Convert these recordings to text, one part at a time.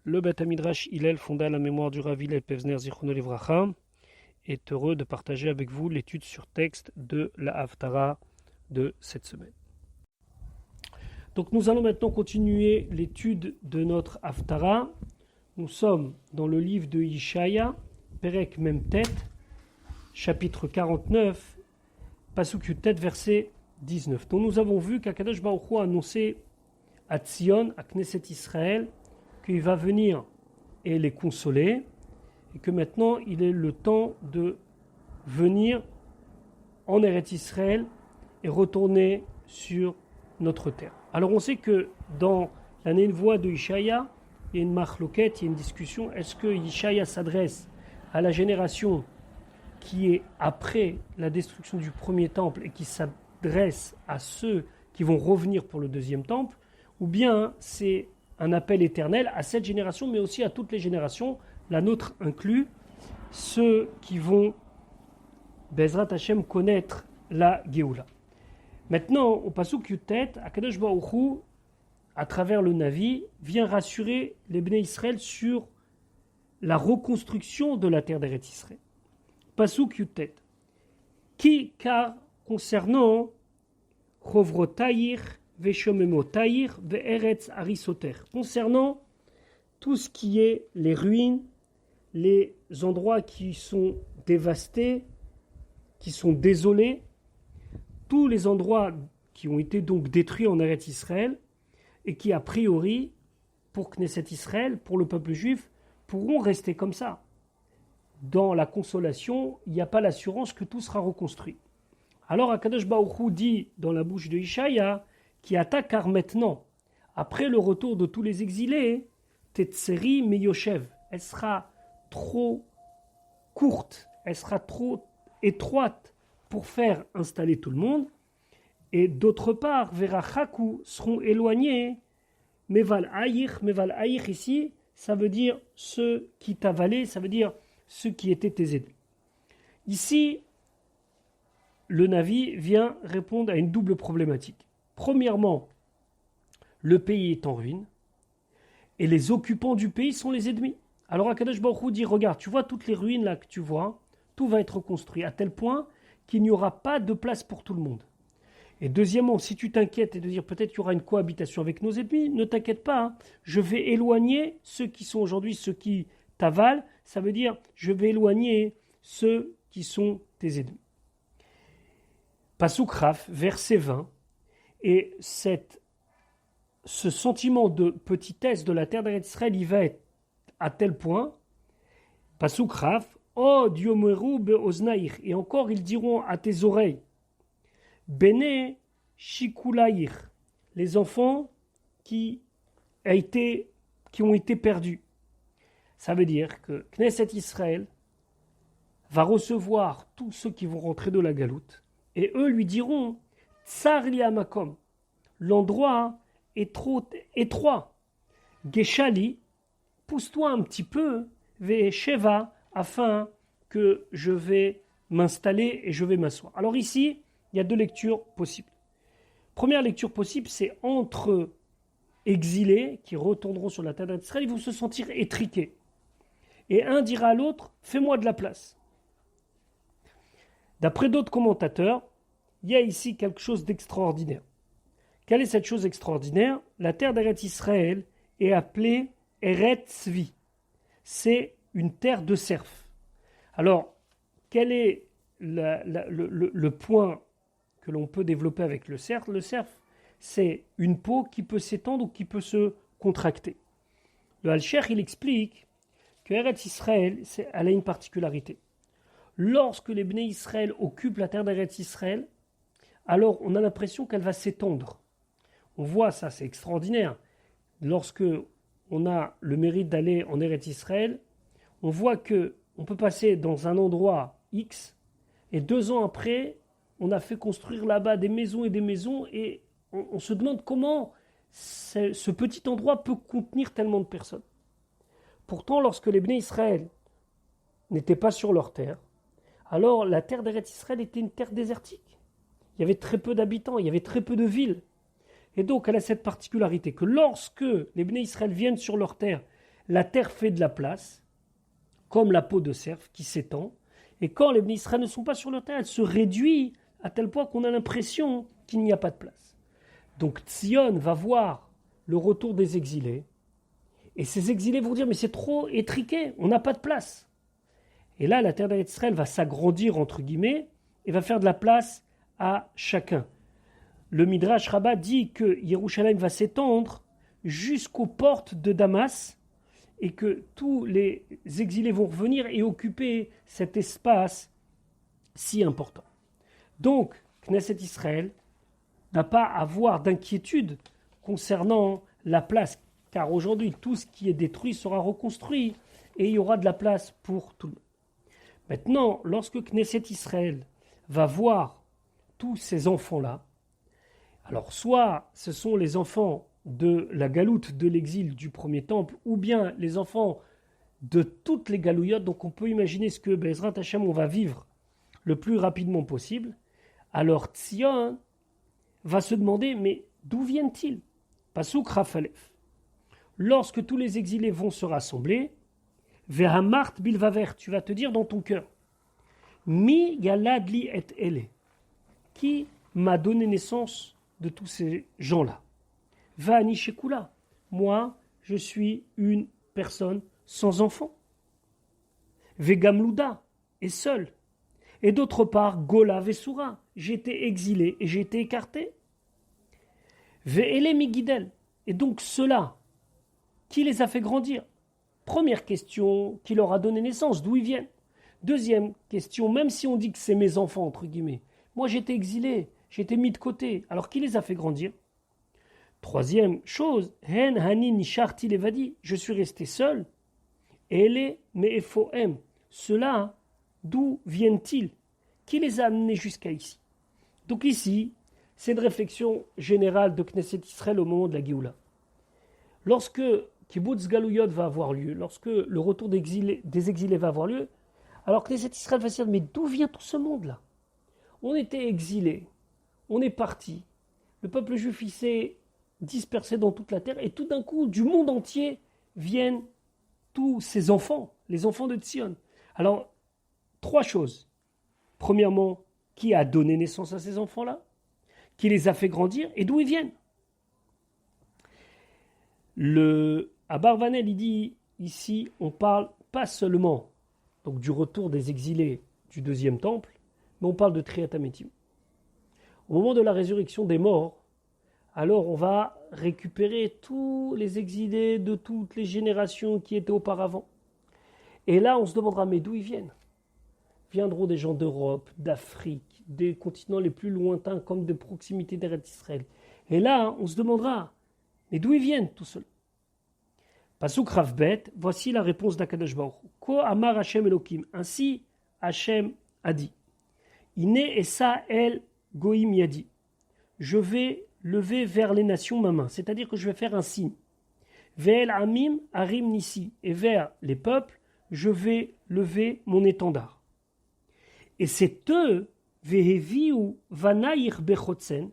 Le Beth Midrash Hillel, fondé à la mémoire du Rav Hillel Pevzner Zichrono Livracha, est heureux de partager avec vous l'étude sur texte de la Haftara de cette semaine. Donc nous allons maintenant continuer l'étude de notre Haftara. Nous sommes dans le livre de Yishaya, Perek Memtet, chapitre 49, Pasuk Yutet, verset 19. Donc nous avons vu qu'Akadosh Baruch Hu a annoncé à Tzion, à Knesset Israël, qu'il va venir et les consoler, et que maintenant il est le temps de venir en Eretz Israël et retourner sur notre terre. Alors on sait que dans la névoie de Yishaya, il y a une machloket, il y a une discussion. Est-ce que Yishaya s'adresse à la génération qui est après la destruction du premier temple et qui s'adresse à ceux qui vont revenir pour le deuxième temple, ou bien c'est un appel éternel à cette génération, mais aussi à toutes les générations, la nôtre inclus, ceux qui vont, Bezrat Hashem, connaître la Géoula. Maintenant, au Pasuk Yutet, Akadosh Baruch Hu, à travers le Navi, vient rassurer les Bnei Israël sur la reconstruction de la terre d'Eretz Israël. Pasuk Yutet. Car concernant Chovrotayir, Veshomemotayir, Ve'eretz Arisoter, concernant tout ce qui est les ruines, les endroits qui sont dévastés, qui sont désolés, tous les endroits qui ont été donc détruits en Eretz Israël et qui a priori, pour Knesset Israël, pour le peuple juif, pourront rester comme ça. Dans la consolation, il n'y a pas l'assurance que tout sera reconstruit. Alors Akadosh Baruch Hu dit dans la bouche de Yishaya, qui attaque car maintenant, après le retour de tous les exilés, Tetzeri Meyoshev, elle sera trop courte, elle sera trop étroite pour faire installer tout le monde, et d'autre part, Verachaku seront éloignés, Meval Ayich ici, ça veut dire ceux qui t'avalaient, ça veut dire ceux qui étaient tes ennemis. Ici, le Navi vient répondre à une double problématique. Premièrement, le pays est en ruine et les occupants du pays sont les ennemis. Alors Akadosh Baruch Hu dit, regarde, tu vois toutes les ruines là que tu vois, tout va être reconstruit à tel point qu'il n'y aura pas de place pour tout le monde. Et deuxièmement, si tu t'inquiètes et de dire peut-être qu'il y aura une cohabitation avec nos ennemis, ne t'inquiète pas, hein, je vais éloigner ceux qui sont aujourd'hui, ceux qui t'avalent, ça veut dire je vais éloigner ceux qui sont tes ennemis. Pasuk Raf, verset 20, et ce sentiment de petitesse de la terre d'Eretz Israël, il va être à tel point, Pasuk Raf, Oh Diomeru be'oznaïr, et encore ils diront à tes oreilles, Bene Shikulaïr, les enfants qui ont été perdus. Ça veut dire que Knesset Israël va recevoir tous ceux qui vont rentrer de la galoute, et eux lui diront, Tsar liamakom, l'endroit est trop étroit. Geshali, pousse-toi un petit peu, Vesheva, afin que je vais m'installer et je vais m'asseoir. Alors ici, il y a deux lectures possibles. Première lecture possible, c'est entre exilés qui retourneront sur la terre d'Israël, ils vont se sentir étriqués. Et un dira à l'autre, fais-moi de la place. D'après d'autres commentateurs, il y a ici quelque chose d'extraordinaire. Quelle est cette chose extraordinaire? La terre d'Eretz Israël est appelée Eretz Tzvi. C'est une terre de cerf. Alors, quel est le point que l'on peut développer avec le cerf? Le cerf, c'est une peau qui peut s'étendre ou qui peut se contracter. Le Al-Sheikh, il explique que Eretz Israël, elle a une particularité. Lorsque les Bnei Israël occupent la terre d'Eretz Israël, alors on a l'impression qu'elle va s'étendre. On voit ça, c'est extraordinaire. Lorsque on a le mérite d'aller en Eretz Israël, on voit que on peut passer dans un endroit X, et 2 ans après, on a fait construire là-bas des maisons, et on se demande comment ce petit endroit peut contenir tellement de personnes. Pourtant, lorsque les Bnei Israël n'étaient pas sur leur terre, alors la terre d'Eretz Israël était une terre désertique. Il y avait très peu d'habitants, il y avait très peu de villes. Et donc, elle a cette particularité que lorsque les Bnei Israël viennent sur leur terre, la terre fait de la place, comme la peau de cerf qui s'étend, et quand les Bnei Israël ne sont pas sur leur terre, elle se réduit à tel point qu'on a l'impression qu'il n'y a pas de place. Donc Tzion va voir le retour des exilés, et ces exilés vont dire, mais c'est trop étriqué, on n'a pas de place. Et là, la terre d'Israël va s'agrandir, entre guillemets, et va faire de la place à chacun. Le Midrash Rabbah dit que Yerushalayim va s'étendre jusqu'aux portes de Damas, et que tous les exilés vont revenir et occuper cet espace si important. Donc, Knesset Israël n'a pas à avoir d'inquiétude concernant la place, car aujourd'hui, tout ce qui est détruit sera reconstruit et il y aura de la place pour tout le monde. Maintenant, lorsque Knesset Israël va voir tous ces enfants-là, alors soit ce sont les enfants de la galoute de l'exil du premier temple, ou bien les enfants de toutes les galouillottes, donc on peut imaginer ce que Bezrat Hashem on va vivre le plus rapidement possible, alors Tzion va se demander, mais d'où viennent-ils? Pasuk Rafalef. Lorsque tous les exilés vont se rassembler, Vehamart bilvaver, tu vas te dire dans ton cœur, Mi yaladli et ele, qui m'a donné naissance de tous ces gens-là? Va Anishekula, moi je suis une personne sans enfant. Vegamluda, et seul. Et d'autre part, Gola Vesura, j'ai été exilé et j'ai été écarté. Ve'ele migidel, et donc ceux-là, qui les a fait grandir? Première question, qui leur a donné naissance, d'où ils viennent? Deuxième question, même si on dit que c'est mes enfants, entre guillemets, moi j'étais exilé, j'étais mis de côté, alors qui les a fait grandir? Troisième chose, Hen Hani Nisharti Levadi, je suis resté seul. Ele Me'efoem, ceux-là, d'où viennent-ils? Qui les a amenés jusqu'à ici? Donc ici, c'est une réflexion générale de Knesset Israël au moment de la Géoula. Lorsque Kibbutz Galouyot va avoir lieu, lorsque le retour des exilés va avoir lieu, alors Knesset Israël va se dire, mais d'où vient tout ce monde-là? On était exilés, on est parti, le peuple juif il s'est dispersé dans toute la terre, et tout d'un coup, du monde entier, viennent tous ces enfants, les enfants de Tzion. Alors, trois choses. Premièrement, qui a donné naissance à ces enfants-là? Qui les a fait grandir? Et d'où ils viennent? À Barvanel, il dit, ici, on parle pas seulement donc, du retour des exilés du deuxième temple, mais on parle de Triat Hametim. Au moment de la résurrection des morts, alors on va récupérer tous les exilés de toutes les générations qui étaient auparavant. Et là, on se demandera, mais d'où ils viennent? Viendront des gens d'Europe, d'Afrique, des continents les plus lointains, comme de proximité d'Eretz Israël. Et là, on se demandera, mais d'où ils viennent tout cela? Pasuk Ravbet, voici la réponse d'Akadosh Baruch Hu. Ko amar Hashem Elokim, ainsi Hashem a dit. Ine esa el goim yadi. Je vais lever vers les nations ma main, c'est-à-dire que je vais faire un signe. Ve'el amim arim nisi, et vers les peuples, je vais lever mon étendard. Et c'est eux, veheviu vanaïr bechotsen,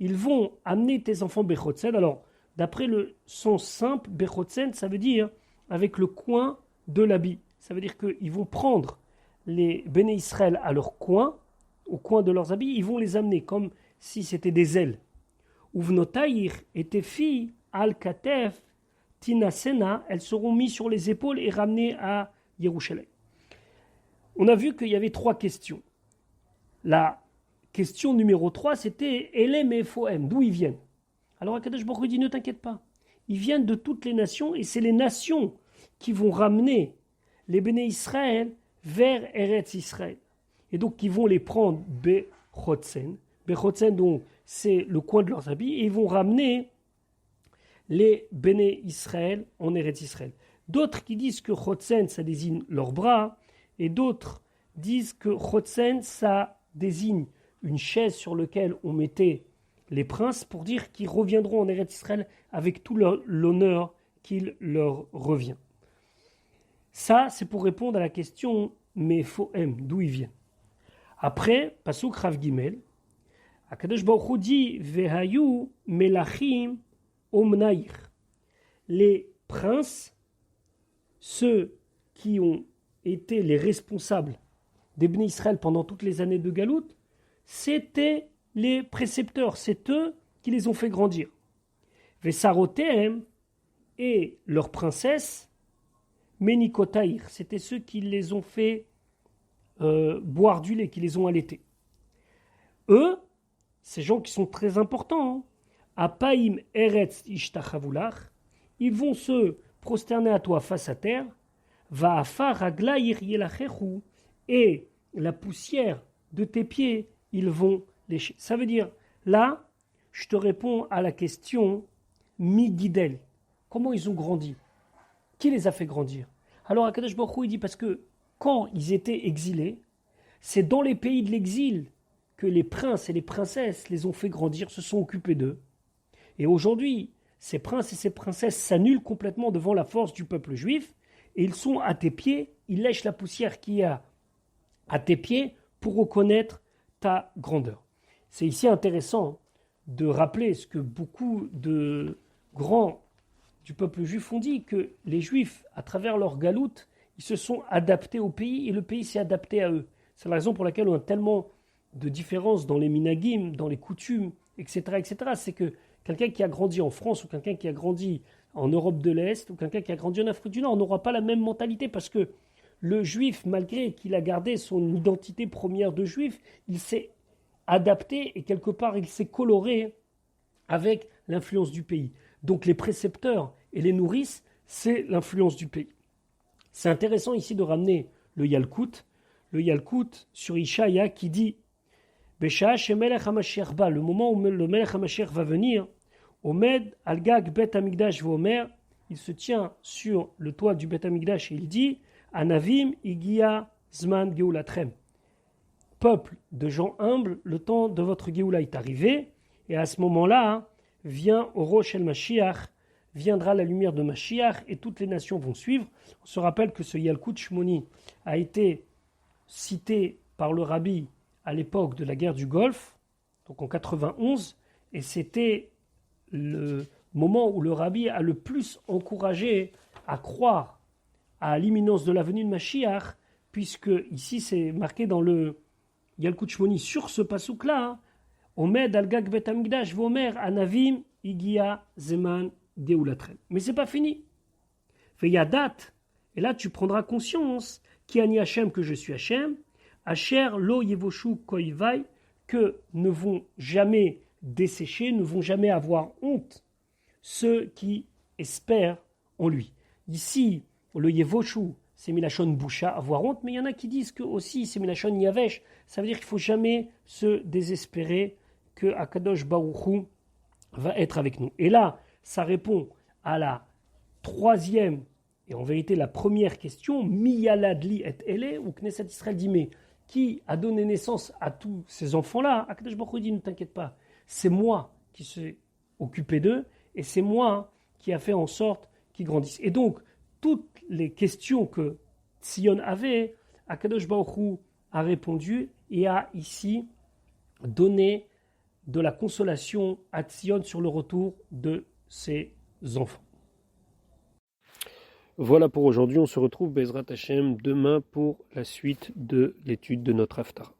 ils vont amener tes enfants bechotsen. Alors, d'après le sens simple, bechotsen, ça veut dire avec le coin de l'habit. Ça veut dire qu'ils vont prendre les Béné Israël à leur coin, au coin de leurs habits, ils vont les amener comme si c'était des ailes. Uvnotaïr et tes filles, al-katef, tinasena, elles seront mises sur les épaules et ramenées à Yerushalayim. On a vu qu'il y avait trois questions. La question numéro 3, c'était Elem et Foem, d'où ils viennent? Alors Akadosh Baruch Hu dit, ne t'inquiète pas, ils viennent de toutes les nations et c'est les nations qui vont ramener les Béné Israël vers Eretz Israël. Et donc ils vont les prendre Bechotsen. Bechotsen, donc c'est le coin de leurs habits, et ils vont ramener les Béné Israël en Eretz Israël. D'autres qui disent que Chotsen, ça désigne leurs bras, et d'autres disent que Chotsen, ça désigne une chaise sur laquelle on mettait les princes pour dire qu'ils reviendront en Eretz Israël avec tout l'honneur qu'il leur revient. Ça, c'est pour répondre à la question mais Foem, d'où ils viennent. Après, Pasuk Rav Gimel, Akadosh Baruch Hu dit Vehayu melachim omnaïr. Les princes ceux qui ont été les responsables des Bnei Israël pendant toutes les années de Galout, c'était les précepteurs, c'est eux qui les ont fait grandir. Vesarotem et leur princesse, Menikotaïr, c'était ceux qui les ont fait boire du lait, qui les ont allaités. Eux, ces gens qui sont très importants, Apaim Eretz Ishtachavulach, ils vont se prosterner à toi face à terre, Va'afar Raglaïr Yelachechu, et la poussière de tes pieds, ils vont lécher. Ça veut dire, là, je te réponds à la question Mi-Gidel. Comment ils ont grandi? Qui les a fait grandir? Alors Akadosh Baruch Hu, il dit parce que quand ils étaient exilés, c'est dans les pays de l'exil que les princes et les princesses les ont fait grandir, se sont occupés d'eux. Et aujourd'hui, ces princes et ces princesses s'annulent complètement devant la force du peuple juif, et ils sont à tes pieds, ils lèchent la poussière qui est à tes pieds pour reconnaître ta grandeur. C'est ici intéressant de rappeler ce que beaucoup de grands du peuple juif ont dit, que les juifs, à travers leur galoute, ils se sont adaptés au pays et le pays s'est adapté à eux. C'est la raison pour laquelle on a tellement de différences dans les minagim, dans les coutumes, etc. C'est que quelqu'un qui a grandi en France ou quelqu'un qui a grandi en Europe de l'Est ou quelqu'un qui a grandi en Afrique du Nord n'aura pas la même mentalité parce que le juif, malgré qu'il a gardé son identité première de juif, il s'est adapté et quelque part il s'est coloré avec l'influence du pays. Donc les précepteurs et les nourrices, c'est l'influence du pays. C'est intéressant ici de ramener le Yalkut sur Ishaïa qui dit Besha Shemelech HaMashiach ba, le moment où le Melech HaMashiach va venir, Omed al-Gag Bet Hamikdash Vomer, il se tient sur le toit du Bet Hamikdash et il dit Anavim Igia Zman Geulatrem. Peuple de gens humbles, le temps de votre Geoula est arrivé, et à ce moment-là, vient au Rosh el Mashiach, viendra la lumière de Mashiach, et toutes les nations vont suivre. On se rappelle que ce Yalkut Shmoni a été cité par le Rabbi à l'époque de la guerre du Golfe, donc en 91, et c'était le moment où le Rabbi a le plus encouragé à croire à l'imminence de la venue de Mashiach, puisque ici c'est marqué dans le Yalkut Shmoni sur ce pasouk-là, Omed al-Gag Bet Hamikdash Vomer Anavim Igia Zeman Geulatrem. Mais c'est pas fini. Veyadat, et là tu prendras conscience, Ki ani Hashem, que je suis Hashem, Asher lo yevoshu koivai, que ne vont jamais dessécher, ne vont jamais avoir honte ceux qui espèrent en lui. Ici, le yevoshu, c'est Milachon Boucha, avoir honte, mais il y en a qui disent que aussi c'est Milachon Yavesh, ça veut dire qu'il ne faut jamais se désespérer que Akadosh Baruch Hu va être avec nous. Et là, ça répond à la troisième, et en vérité la première question, Miyaladli et Ele, ou Knesset Israël dit, mais qui a donné naissance à tous ces enfants-là? Akadosh Baruch Hu dit, ne t'inquiète pas, c'est moi qui suis occupé d'eux, et c'est moi qui a fait en sorte qu'ils grandissent. Et donc, toutes les questions que Tzion avait, Akadosh Baruch Hu a répondu et a ici donné de la consolation à Tzion sur le retour de ses enfants. Voilà pour aujourd'hui, on se retrouve Bezrat Hashem demain pour la suite de l'étude de notre Haftarah.